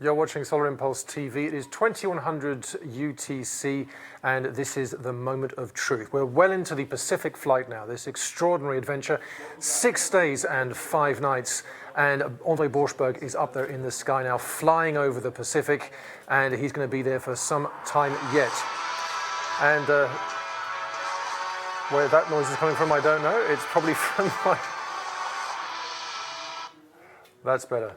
You're watching Solar Impulse TV. It is 2100 UTC, and this is the moment of truth. We're well into the Pacific flight now, this extraordinary adventure. 6 days and 5 nights, and Andre Borschberg is up there in the sky now, flying over the Pacific, and he's going to be there for some time yet. And where that noise is coming from, I don't know. It's probably from my... That's better.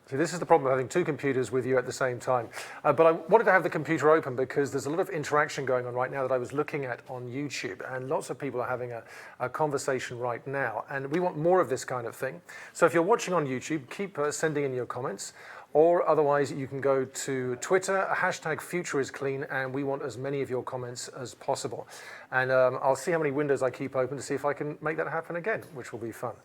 See, this is the problem of having two computers with you at the same time. But I wanted to have the computer open because there's a lot of interaction going on right now that I was looking at on YouTube, and lots of people are having a conversation right now, and we want more of this kind of thing. So if you're watching on YouTube, keep sending in your comments, or otherwise you can go to Twitter, hashtag #FutureIsClean, and we want as many of your comments as possible. And I'll see how many windows I keep open to see if I can make that happen again, which will be fun.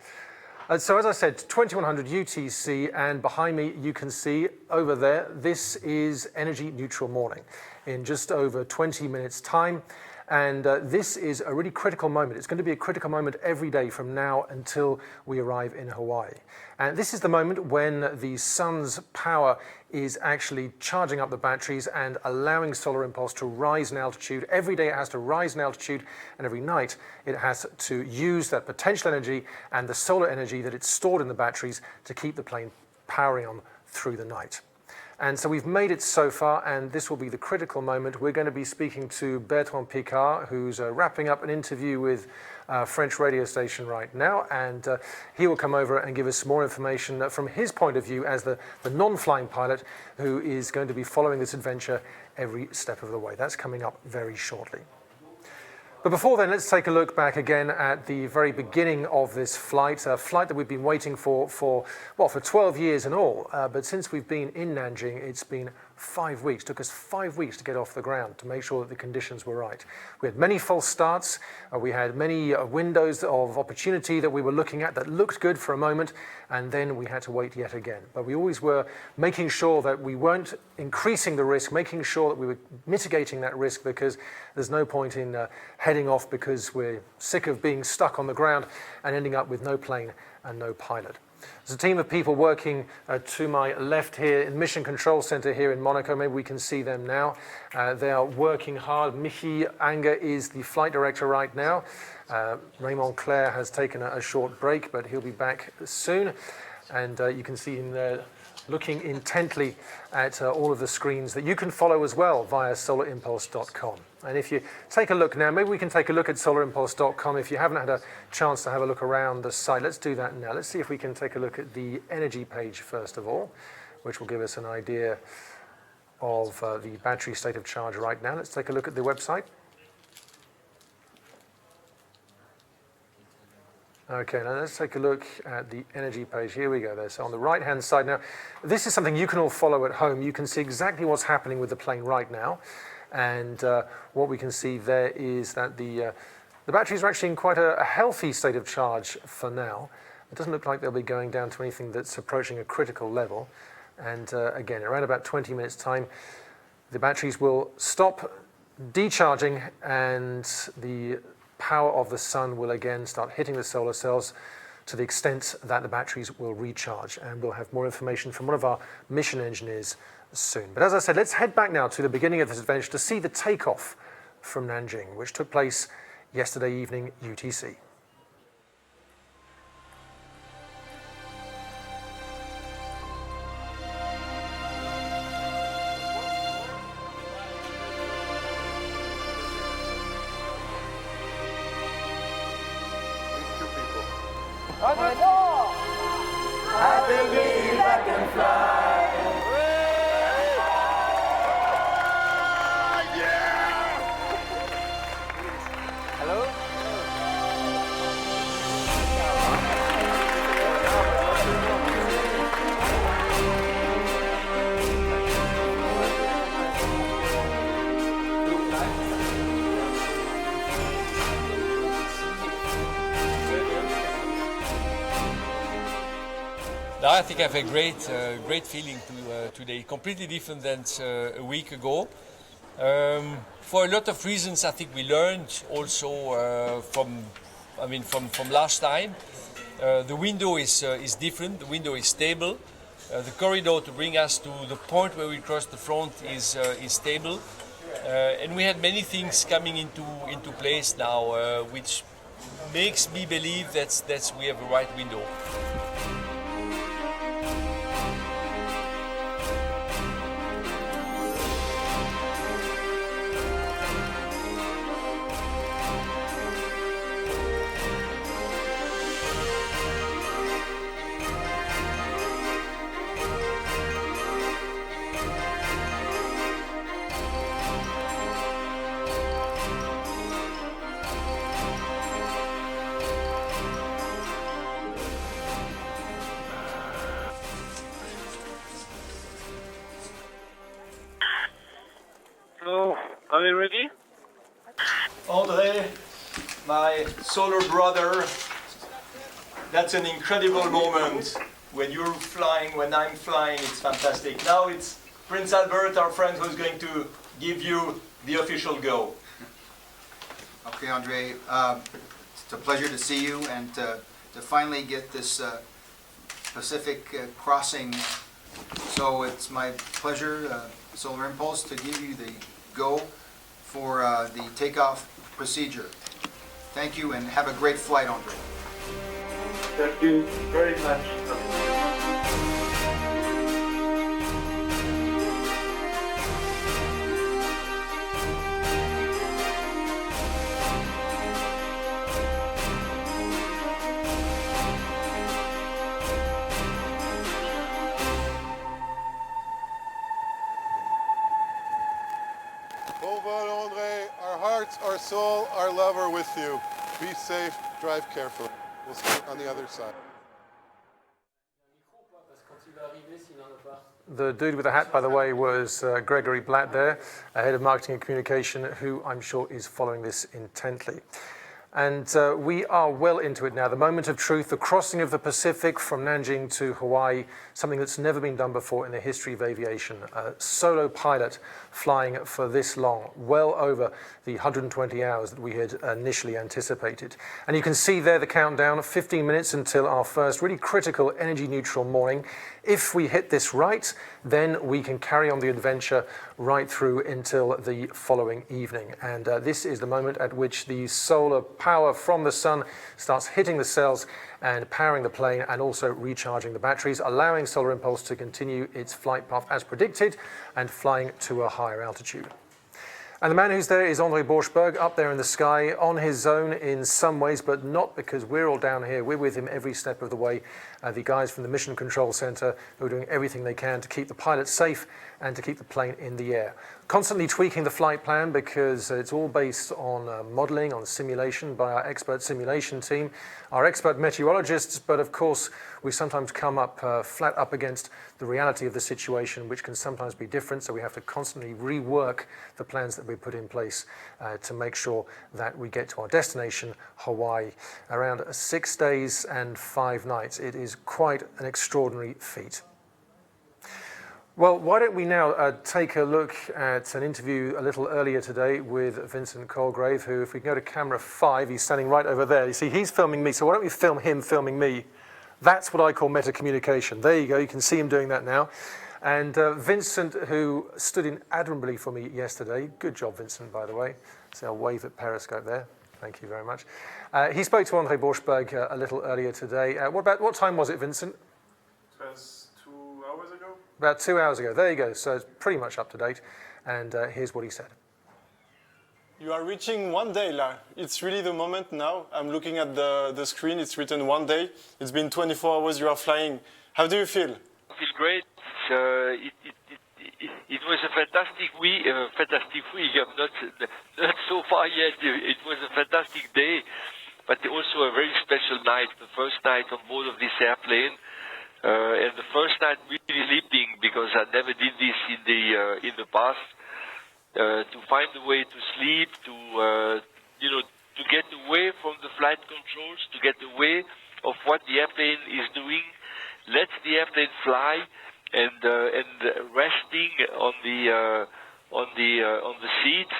So as I said, 2100 UTC, and behind me you can see over there, this is Energy Neutral Morning in just over 20 minutes time. And this is a really critical moment. It's going to be a critical moment every day from now until we arrive in Hawaii. And this is the moment when the sun's power is actually charging up the batteries and allowing Solar Impulse to rise in altitude. Every day it has to rise in altitude, and every night it has to use that potential energy and the solar energy that it's stored in the batteries to keep the plane powering on through the night. And so we've made it so far, and this will be the critical moment. We're going to be speaking to Bertrand Piccard, who's wrapping up an interview with a French radio station right now, and he will come over and give us more information from his point of view as the non-flying pilot who is going to be following this adventure every step of the way. That's coming up very shortly. But before then, let's take a look back again at the very beginning of this flight, a flight that we've been waiting for 12 years in all. But since we've been in Nanjing, it's been 5 weeks. It took us 5 weeks to get off the ground to make sure that the conditions were right. We had many false starts. We had many windows of opportunity that we were looking at that looked good for a moment, and then we had to wait yet again. But we always were making sure that we weren't increasing the risk, making sure that we were mitigating that risk, because there's no point in heading off because we're sick of being stuck on the ground and ending up with no plane and no pilot. There's a team of people working to my left here in Mission Control Center here in Monaco. Maybe we can see them now. They are working hard. Michi Anger is the flight director right now. Raymond Claire has taken a short break, but he'll be back soon. And you can see him there looking intently at all of the screens that you can follow as well via solarimpulse.com. And if you take a look now, maybe we can take a look at solarimpulse.com. If you haven't had a chance to have a look around the site, let's do that now. Let's see if we can take a look at the energy page first of all, which will give us an idea of the battery state of charge right now. Let's take a look at the website. Okay, now let's take a look at the energy page. Here we go there. So on the right-hand side now, this is something you can all follow at home. You can see exactly what's happening with the plane right now. And what we can see there is that the batteries are actually in quite a healthy state of charge for now. It doesn't look like they'll be going down to anything that's approaching a critical level. And again, around about 20 minutes time, the batteries will stop decharging, and the power of the sun will again start hitting the solar cells to the extent that the batteries will recharge. And we'll have more information from one of our mission engineers soon. But as I said, let's head back now to the beginning of this adventure to see the takeoff from Nanjing, which took place yesterday evening UTC. I believe I can fly. Hello? No, I think I have a great feeling today, completely different than a week ago. For a lot of reasons, I think we learned also from last time. The window is different. The window is stable. the corridor to bring us to the point where we cross the front is stable. And we had many things coming into place now, which makes me believe that we have a right window. So, are we ready? André, my solar brother, that's an incredible moment. When you're flying, when I'm flying, it's fantastic. Now it's Prince Albert, our friend, who's going to give you the official go. Okay, Andre, it's a pleasure to see you and to finally get this Pacific crossing. So it's my pleasure, Solar Impulse, to give you the go for the takeoff procedure. Thank you and have a great flight, Andre. Thank you very much. Bon vol, André. Our hearts, our soul, our love are with you. Be safe, drive carefully. We'll see you on the other side. The dude with the hat, by the way, was Gregory Blatt there, head of marketing and communication, who I'm sure is following this intently. And we are well into it now. The moment of truth, the crossing of the Pacific from Nanjing to Hawaii, something that's never been done before in the history of aviation. A solo pilot flying for this long, well over the 120 hours that we had initially anticipated. And you can see there the countdown, 15 minutes until our first really critical energy neutral morning. If we hit this right, then we can carry on the adventure right through until the following evening. And this is the moment at which the solar power from the sun starts hitting the cells and powering the plane and also recharging the batteries, allowing Solar Impulse to continue its flight path as predicted and flying to a higher altitude. And the man who's there is André Borschberg, up there in the sky, on his own in some ways, but not because we're all down here. We're with him every step of the way. The guys from the Mission Control Center who are doing everything they can to keep the pilot safe and to keep the plane in the air. Constantly tweaking the flight plan because it's all based on modeling, on simulation by our expert simulation team, our expert meteorologists, but of course we sometimes come up flat up against the reality of the situation, which can sometimes be different, so we have to constantly rework the plans that we put in place to make sure that we get to our destination, Hawaii, around 6 days and 5 nights. It is quite an extraordinary feat. Well, why don't we now take a look at an interview a little earlier today with Vincent Colgrave, who, if we can go to camera 5, he's standing right over there. You see, he's filming me, so why don't we film him filming me? That's what I call meta-communication. There you go, you can see him doing that now. And Vincent, who stood in admirably for me yesterday, good job, Vincent, by the way. See, I'll wave at Periscope there. Thank you very much. He spoke to André Borschberg a little earlier today. What time was it, Vincent? It was 2 hours ago. About 2 hours ago. There you go. So it's pretty much up to date. And here's what he said. You are reaching 1 day, La. It's really the moment now. I'm looking at the screen. It's written 1 day. It's been 24 hours you are flying. How do you feel? I feel great. It was a fantastic week. I'm not so far yet. It was a fantastic day, but also a very special night. The first night on board of this airplane. And the first night really sleeping, because I never did this in the past. To find a way to sleep, to get away from the flight controls, to get away of what the airplane is doing, let the airplane fly, and resting on the seat,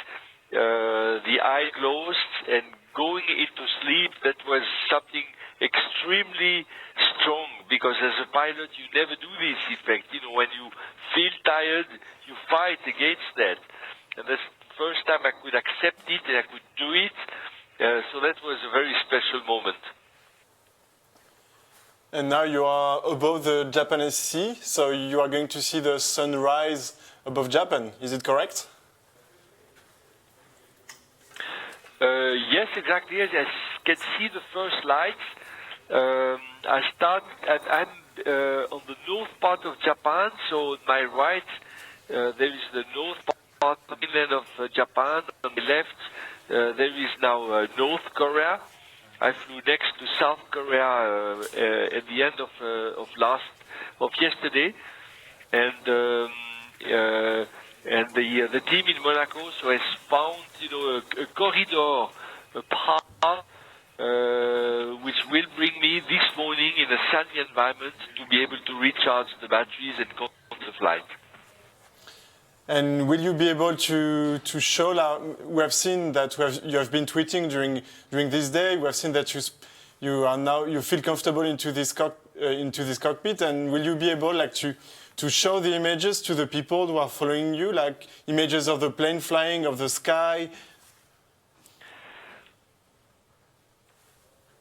the eye closed, and going into sleep. That was something extremely strong, because because as a pilot you never do this effect. You know, when you feel tired, you fight against that. And that's the first time I could accept it and I could do it. So that was a very special moment. And now you are above the Japanese sea, so you are going to see the sunrise above Japan. Is it correct? Yes, exactly. Yes, I can see the first lights. I'm on the north part of Japan, so on my right there is the north part of the mainland of Japan. On the left there is now North Korea. I flew next to South Korea at the end of yesterday, and the team in Monaco so has found a corridor, a path which will bring me this morning in a sunny environment to be able to recharge the batteries and continue the flight. And will you be able to show? We have seen that you have been tweeting during this day. We have seen that you feel comfortable into this cockpit. And will you be able to show the images to the people who are following you, like images of the plane flying, of the sky?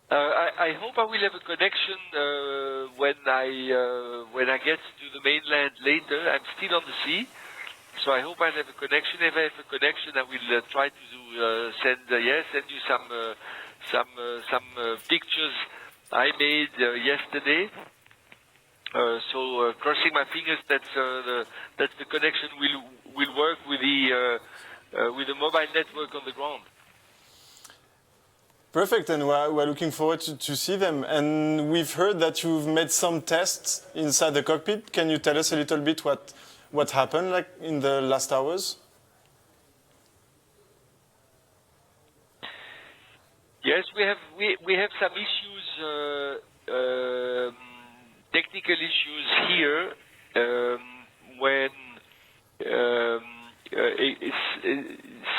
I hope I will have a connection when I get to the mainland later. I'm still on the sea. So I hope I'll have a connection. If I have a connection, I will try to send you some pictures I made yesterday. So crossing my fingers that the connection will work with the mobile network on the ground. Perfect, and we're looking forward to see them. And we've heard that you've made some tests inside the cockpit. Can you tell us a little bit what happened in the last hours? Yes, we have some issues, technical issues here when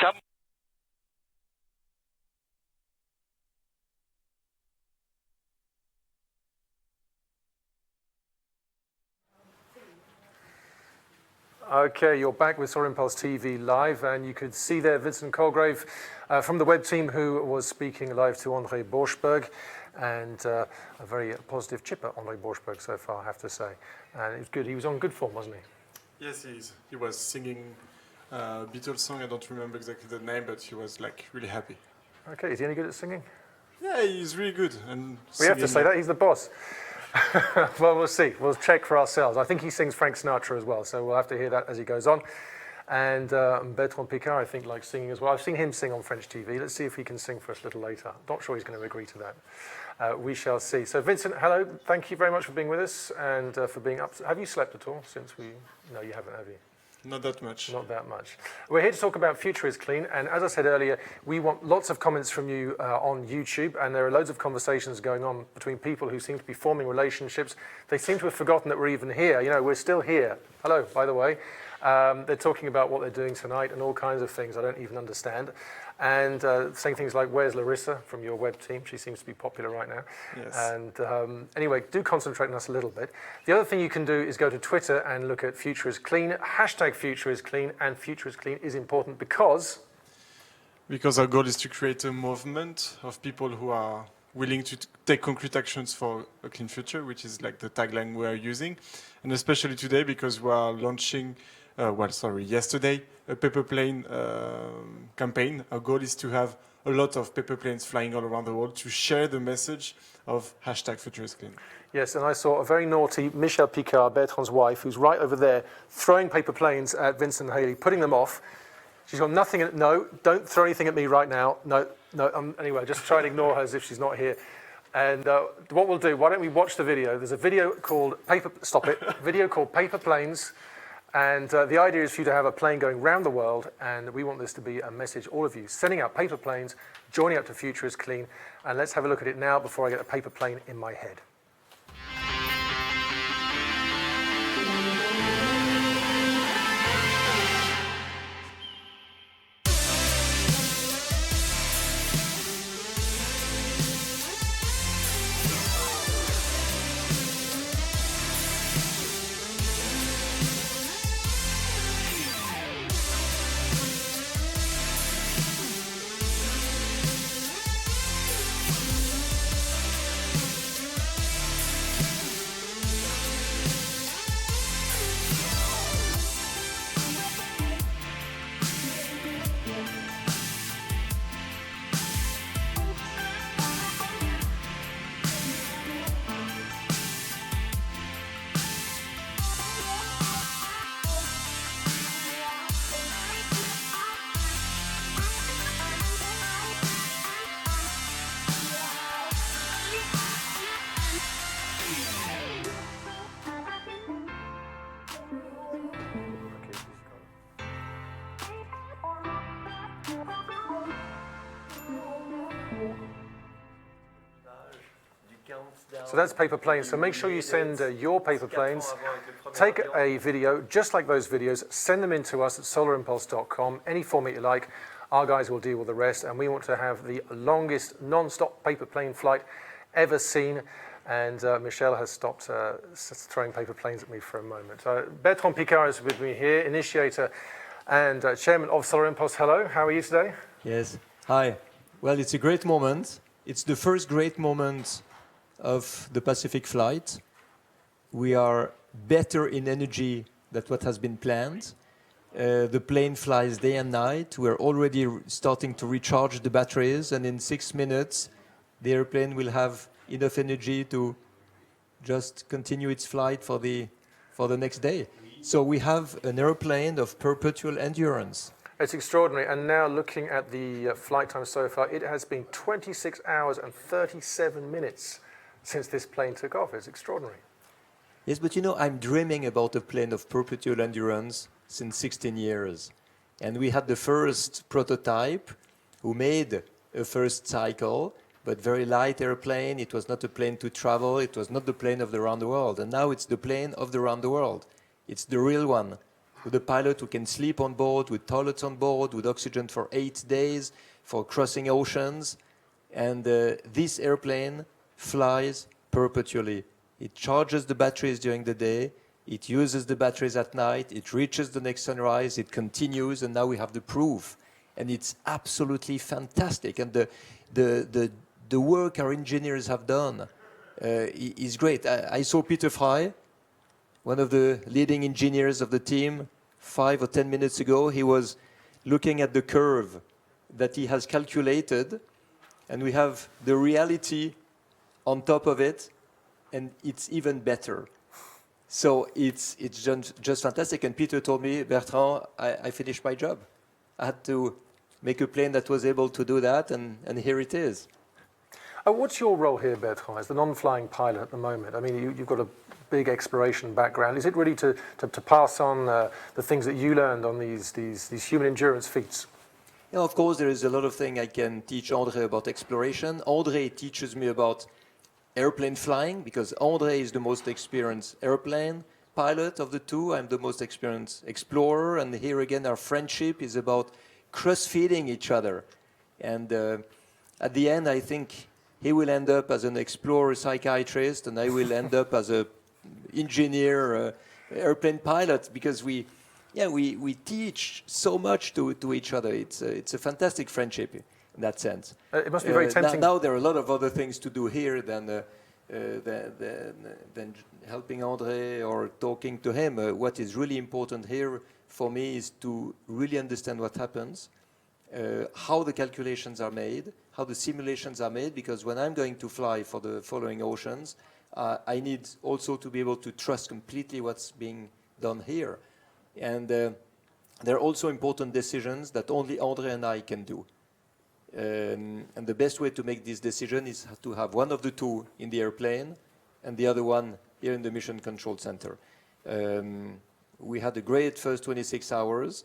some. Okay, you're back with Solar Impulse TV live, and you could see there Vincent Colgrave from the web team who was speaking live to André Borschberg, and a very positive chipper, André Borschberg, so far, I have to say. And it was good. He was on good form, wasn't he? Yes, he is. He was singing a Beatles song. I don't remember exactly the name, but he was really happy. Okay, is he any good at singing? Yeah, he's really good. And we have to say that, he's the boss. Well, we'll see. We'll check for ourselves. I think he sings Frank Sinatra as well, so we'll have to hear that as he goes on. And Bertrand Piccard, I think, likes singing as well. I've seen him sing on French TV. Let's see if he can sing for us a little later. Not sure he's going to agree to that. We shall see. So, Vincent, hello. Thank you very much for being with us and for being up. Have you slept at all since we... No, you haven't, have you? Not that much. Not that much. We're here to talk about Future is Clean, and as I said earlier, we want lots of comments from you on YouTube, and there are loads of conversations going on between people who seem to be forming relationships. They seem to have forgotten that we're even here. You know, we're still here. Hello, by the way. They're talking about what they're doing tonight and all kinds of things I don't even understand. And saying things like, where's Larissa from your web team? She seems to be popular right now. Yes. And anyway, do concentrate on us a little bit. The other thing you can do is go to Twitter and look at Future is Clean, hashtag Future is Clean, and Future is Clean is important because our goal is to create a movement of people who are willing to take concrete actions for a clean future, which is like the tagline we are using. And especially today, because we are launching yesterday, a paper plane campaign. Our goal is to have a lot of paper planes flying all around the world to share the message of hashtag Future is Clean. Yes, and I saw a very naughty Michelle Piccard, Bertrand's wife, who's right over there, throwing paper planes at Vincent Haley, putting them off. She's got nothing in it. No, don't throw anything at me right now. No. Anyway, just try and ignore her as if she's not here. And what we'll do, why don't we watch the video? There's a video called video called Paper Planes. And the idea is for you to have a plane going round the world, and we want this to be a message, all of you, sending out paper planes, joining up to Future is Clean, and let's have a look at it now before I get a paper plane in my head. So that's paper planes. So make sure you send your paper planes. Take a video, just like those videos, send them in to us at solarimpulse.com, any format you like. Our guys will deal with the rest, and we want to have the longest non-stop paper plane flight ever seen. And Michel has stopped throwing paper planes at me for a moment. Bertrand Piccard is with me here, initiator and chairman of Solar Impulse. Hello, how are you today? Yes, hi. Well, it's a great moment. It's the first great moment of the Pacific flight. We are better in energy than what has been planned. The plane flies day and night. We're already starting to recharge the batteries, and in 6 minutes, the airplane will have enough energy to just continue its flight for the next day. So we have an airplane of perpetual endurance. It's extraordinary. And now looking at the flight time so far, it has been 26 hours and 37 minutes since this plane took off. It's extraordinary. Yes, but you know, I'm dreaming about a plane of perpetual endurance since 16 years. And we had the first prototype who made a first cycle, but very light airplane. It was not a plane to travel. It was not the plane of the round the world. And now it's the plane of the round the world. It's the real one, with a pilot who can sleep on board, with toilets on board, with oxygen for 8 days, for crossing oceans. And this airplane flies perpetually. It charges the batteries during the day. It uses the batteries at night. It reaches the next sunrise. It continues. And now we have the proof. And it's absolutely fantastic. And the work our engineers have done is great. I saw Peter Frey, one of the leading engineers of the team, 5 or 10 minutes ago. He was looking at the curve that he has calculated, and we have the reality on top of it, and it's even better. So it's just fantastic. And Peter told me, Bertrand, I finished my job. I had to make a plane that was able to do that, and here it is. What's your role here, Bertrand, as the non-flying pilot at the moment? I mean, you've got a big exploration background. Is it really to pass on the things that you learned on these human endurance feats? Yeah, of course, there is a lot of things I can teach André about exploration. André teaches me about airplane flying, because André is the most experienced airplane pilot of the two. I'm the most experienced explorer, and here again, our friendship is about cross-feeding each other. And at the end, I think he will end up as an explorer psychiatrist, and I will end up as an engineer, airplane pilot, because we teach so much to each other. It's a fantastic friendship in that sense. It must be very tempting. Now there are a lot of other things to do here than helping André or talking to him. What is really important here for me is to really understand what happens, how the calculations are made, how the simulations are made, because when I'm going to fly for the following oceans, I need also to be able to trust completely what's being done here. And there are also important decisions that only André and I can do. And the best way to make this decision is to have one of the two in the airplane and the other one here in the Mission Control Center. We had a great first 26 hours.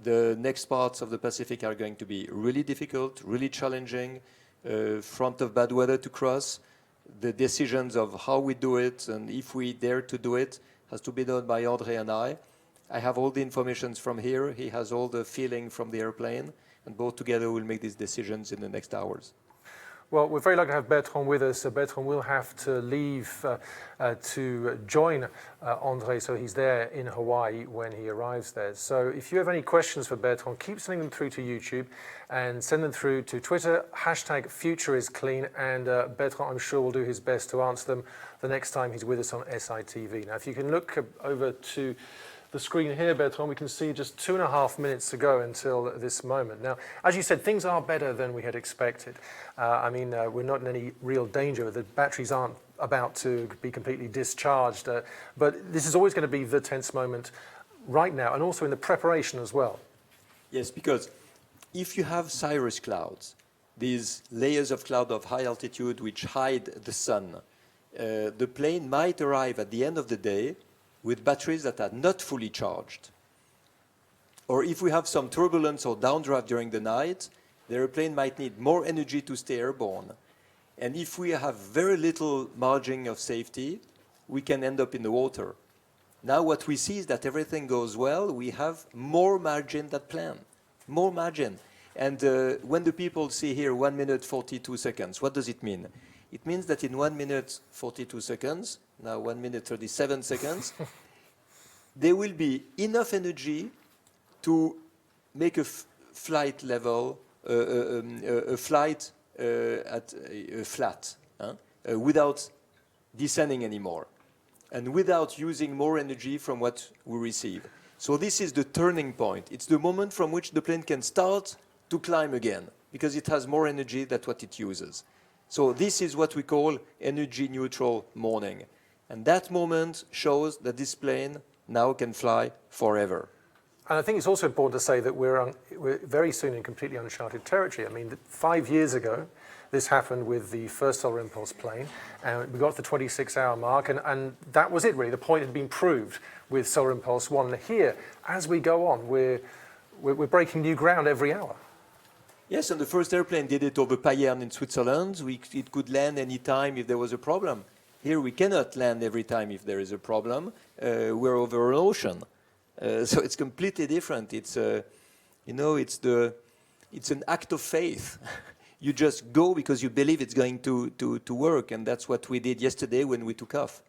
The next parts of the Pacific are going to be really difficult, really challenging, front of bad weather to cross. The decisions of how we do it and if we dare to do it has to be done by André and I. I have all the information from here. He has all the feeling from the airplane, and both together will make these decisions in the next hours. Well, we're very lucky to have Bertrand with us. Bertrand will have to leave to join André, so he's there in Hawaii when he arrives there. So if you have any questions for Bertrand, keep sending them through to YouTube and send them through to Twitter, #FutureIsClean, and Bertrand, I'm sure, will do his best to answer them the next time he's with us on SITV. Now, if you can look over to the screen here, Bertrand, we can see just 2.5 minutes to go until this moment. Now, as you said, things are better than we had expected. We're not in any real danger. The batteries aren't about to be completely discharged, but this is always going to be the tense moment right now, and also in the preparation as well. Yes, because if you have cirrus clouds, these layers of cloud of high altitude which hide the sun, the plane might arrive at the end of the day with batteries that are not fully charged. Or if we have some turbulence or downdraft during the night, the airplane might need more energy to stay airborne. And if we have very little margin of safety, we can end up in the water. Now what we see is that everything goes well. We have more margin than planned, more margin. And when the people see here 1 minute 42 seconds, what does it mean? It means that in 1 minute 42 seconds, now 1 minute 37 seconds, there will be enough energy to make a flight level, a flight at flat, without descending anymore, and without using more energy from what we receive. So this is the turning point. It's the moment from which the plane can start to climb again, because it has more energy than what it uses. So this is what we call energy neutral morning. And that moment shows that this plane now can fly forever. And I think it's also important to say that we're very soon in completely uncharted territory. I mean, 5 years ago, this happened with the first Solar Impulse plane, and we got to the 26-hour mark, and that was it, really. The point had been proved with Solar Impulse 1. And here, as we go on, we're breaking new ground every hour. Yes, and the first airplane did it over Payerne in Switzerland. It could land any time if there was a problem. Here we cannot land every time if there is a problem. We're over an ocean. So it's completely different. It's, it's an act of faith. You just go because you believe it's going to work, and that's what we did yesterday when we took off.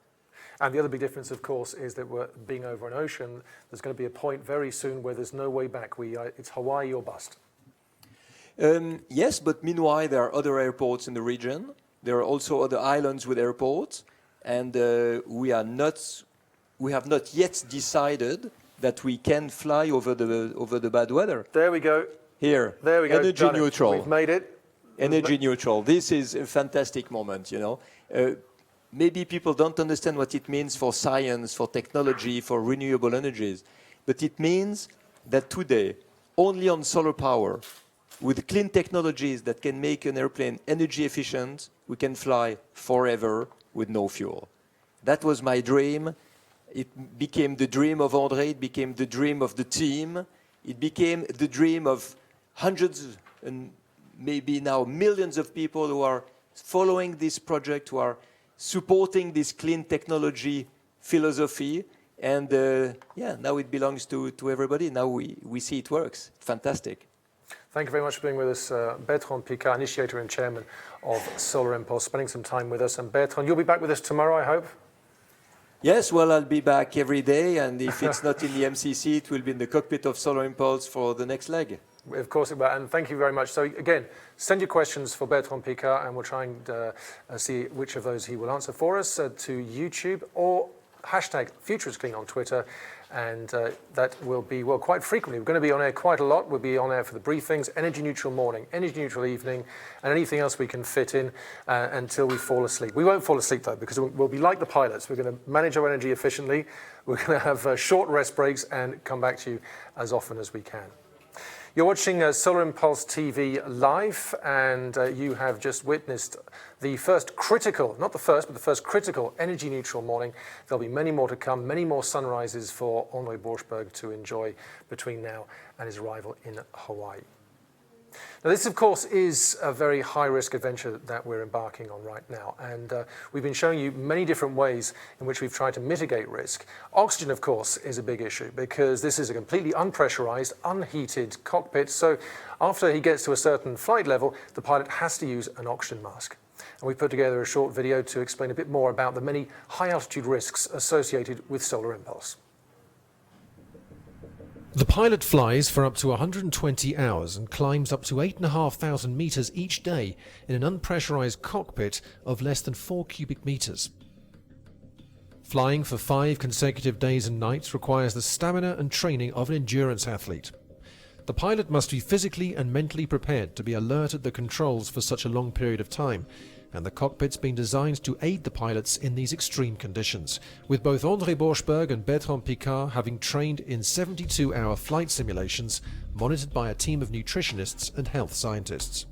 And the other big difference, of course, is that we're being over an ocean. There's going to be a point very soon where there's no way back. It's Hawaii or bust. Yes, but meanwhile, there are other airports in the region. There are also other islands with airports, and we have not yet decided that we can fly over the bad weather. There we go. Here. There we go. Energy neutral. We've made it. Energy neutral. This is a fantastic moment, you know. Maybe people don't understand what it means for science, for technology, for renewable energies, but it means that today, only on solar power, with clean technologies that can make an airplane energy efficient, we can fly forever with no fuel. That was my dream. It became the dream of André, it became the dream of the team, it became the dream of hundreds and maybe now millions of people who are following this project, who are supporting this clean technology philosophy. And now it belongs to everybody. Now we see it works. Fantastic. Thank you very much for being with us, Bertrand Piccard, initiator and chairman of Solar Impulse, spending some time with us. And Bertrand, you'll be back with us tomorrow, I hope? Yes, well, I'll be back every day, and if it's not in the MCC, it will be in the cockpit of Solar Impulse for the next leg. Of course it will, and thank you very much. So again, send your questions for Bertrand Piccard, and we'll try and see which of those he will answer for us to YouTube or hashtag #FutureIsClean on Twitter. And that will be, well, quite frequently. We're going to be on air quite a lot. We'll be on air for the briefings, energy neutral morning, energy neutral evening, and anything else we can fit in until we fall asleep. We won't fall asleep, though, because we'll be like the pilots. We're going to manage our energy efficiently. We're going to have short rest breaks and come back to you as often as we can. You're watching Solar Impulse TV live, and you have just witnessed the first critical, not the first, but the first critical energy neutral morning. There'll be many more to come, many more sunrises for André Borschberg to enjoy between now and his arrival in Hawaii. Now, this, of course, is a very high-risk adventure that we're embarking on right now, and we've been showing you many different ways in which we've tried to mitigate risk. Oxygen, of course, is a big issue because this is a completely unpressurized, unheated cockpit, so after he gets to a certain flight level, the pilot has to use an oxygen mask. And we put together a short video to explain a bit more about the many high-altitude risks associated with Solar Impulse. The pilot flies for up to 120 hours and climbs up to 8,500 meters each day in an unpressurized cockpit of less than 4 cubic meters. Flying for 5 consecutive days and nights requires the stamina and training of an endurance athlete. The pilot must be physically and mentally prepared to be alert at the controls for such a long period of time, and the cockpit's been designed to aid the pilots in these extreme conditions, with both André Borschberg and Bertrand Piccard having trained in 72-hour flight simulations monitored by a team of nutritionists and health scientists.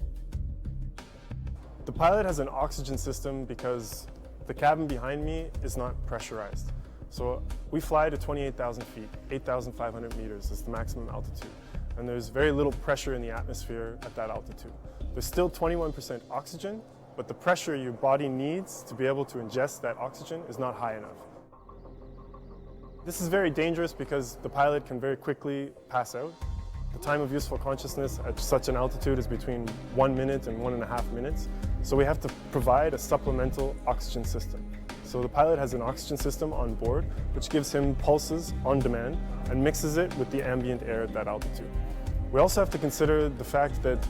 The pilot has an oxygen system because the cabin behind me is not pressurized. So we fly to 28,000 feet, 8,500 meters is the maximum altitude. And there's very little pressure in the atmosphere at that altitude. There's still 21% oxygen but the pressure your body needs to be able to ingest that oxygen is not high enough. This is very dangerous because the pilot can very quickly pass out. The time of useful consciousness at such an altitude is between 1 minute and 1.5 minutes. So we have to provide a supplemental oxygen system. So the pilot has an oxygen system on board, which gives him pulses on demand and mixes it with the ambient air at that altitude. We also have to consider the fact that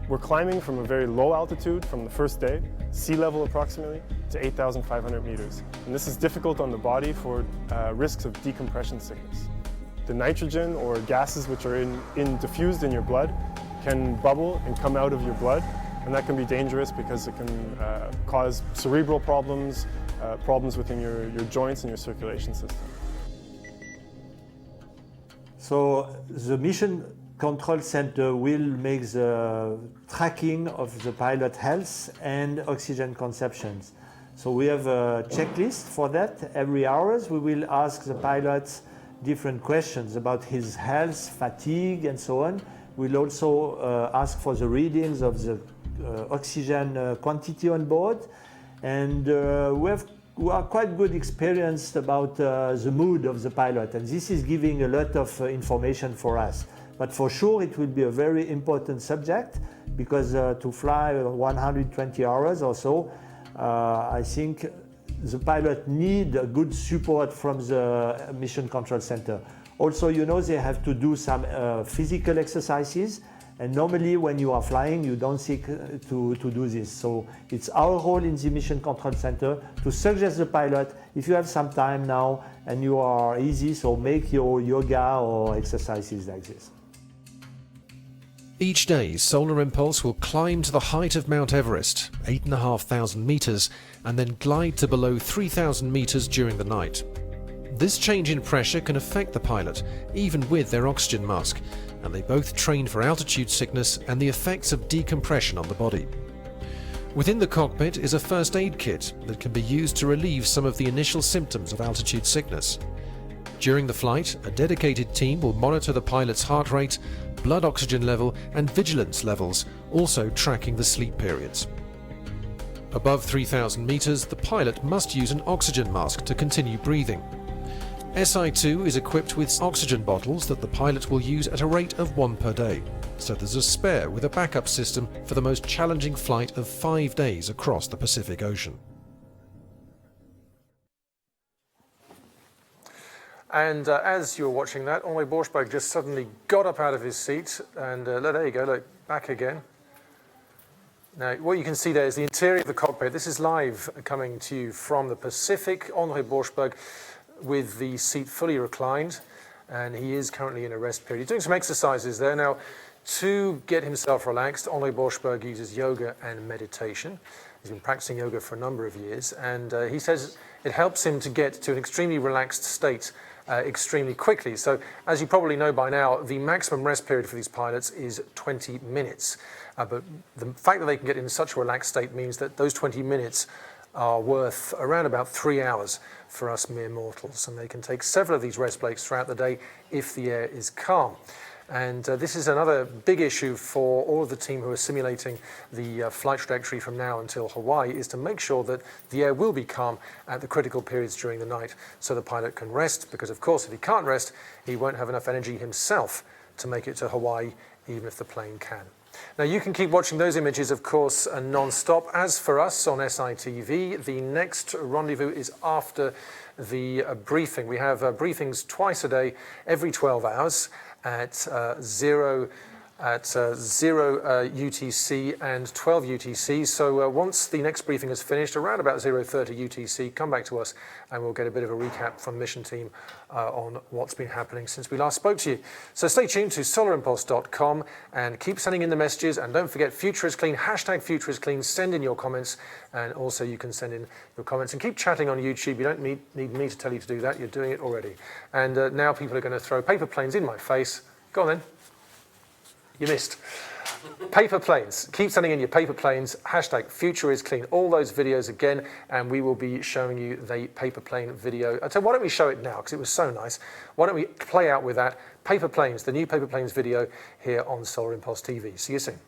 we're climbing from a very low altitude from the first day, sea level approximately, to 8,500 meters. And this is difficult on the body for risks of decompression sickness. The nitrogen or gases which are diffused in your blood can bubble and come out of your blood, and that can be dangerous because it can cause cerebral problems, problems within your joints and your circulation system. So the Mission Control Center will make the tracking of the pilot health and oxygen consumptions. So we have a checklist for that. Every hour we will ask the pilots different questions about his health, fatigue, and so on. We'll also ask for the readings of the oxygen quantity on board. And we are quite good experienced about the mood of the pilot. And this is giving a lot of information for us. But for sure, it will be a very important subject because to fly 120 hours or so, I think the pilot need a good support from the Mission Control Center. Also, you know, they have to do some physical exercises, and normally when you are flying, you don't seek to do this. So it's our role in the Mission Control Center to suggest the pilot, if you have some time now and you are easy, so make your yoga or exercises like this. Each day, Solar Impulse will climb to the height of Mount Everest, 8,500 meters, and then glide to below 3,000 meters during the night. This change in pressure can affect the pilot, even with their oxygen mask, and they both train for altitude sickness and the effects of decompression on the body. Within the cockpit is a first aid kit that can be used to relieve some of the initial symptoms of altitude sickness. During the flight, a dedicated team will monitor the pilot's heart rate, blood oxygen level and vigilance levels, also tracking the sleep periods. Above 3,000 meters, the pilot must use an oxygen mask to continue breathing. SI2 is equipped with oxygen bottles that the pilot will use at a rate of 1 per day, so there's a spare with a backup system for the most challenging flight of 5 days across the Pacific Ocean. And as you were watching that, Henri Borschberg just suddenly got up out of his seat and there you go, look, back again. Now, what you can see there is the interior of the cockpit. This is live coming to you from the Pacific. Henri Borschberg with the seat fully reclined, and he is currently in a rest period. He's doing some exercises there. Now, to get himself relaxed, Henri Borschberg uses yoga and meditation. He's been practicing yoga for a number of years, and he says it helps him to get to an extremely relaxed state extremely quickly. So, as you probably know by now, the maximum rest period for these pilots is 20 minutes. But the fact that they can get in such a relaxed state means that those 20 minutes are worth around about 3 hours for us mere mortals. And they can take several of these rest breaks throughout the day if the air is calm. And this is another big issue for all of the team who are simulating the flight trajectory from now until Hawaii, is to make sure that the air will be calm at the critical periods during the night so the pilot can rest, because of course if he can't rest, he won't have enough energy himself to make it to Hawaii, even if the plane can. Now you can keep watching those images, of course, non-stop. As for us on SITV, the next rendezvous is after the briefing. We have briefings twice a day, every 12 hours. At 0 UTC and 12 UTC. So once the next briefing is finished, around about 0:30 UTC, come back to us and we'll get a bit of a recap from the mission team on what's been happening since we last spoke to you. So stay tuned to solarimpulse.com and keep sending in the messages, and don't forget Future is Clean, hashtag Future is Clean, send in your comments, and also you can send in your comments and keep chatting on YouTube. You don't need me to tell you to do that, you're doing it already. And now people are going to throw paper planes in my face. Go on then. You missed. Paper planes. Keep sending in your paper planes. Hashtag Future is Clean. All those videos again, and we will be showing you the paper plane video. I tell you, why don't we show it now, because it was so nice. Why don't we play out with that? Paper planes, the new paper planes video here on Solar Impulse TV. See you soon.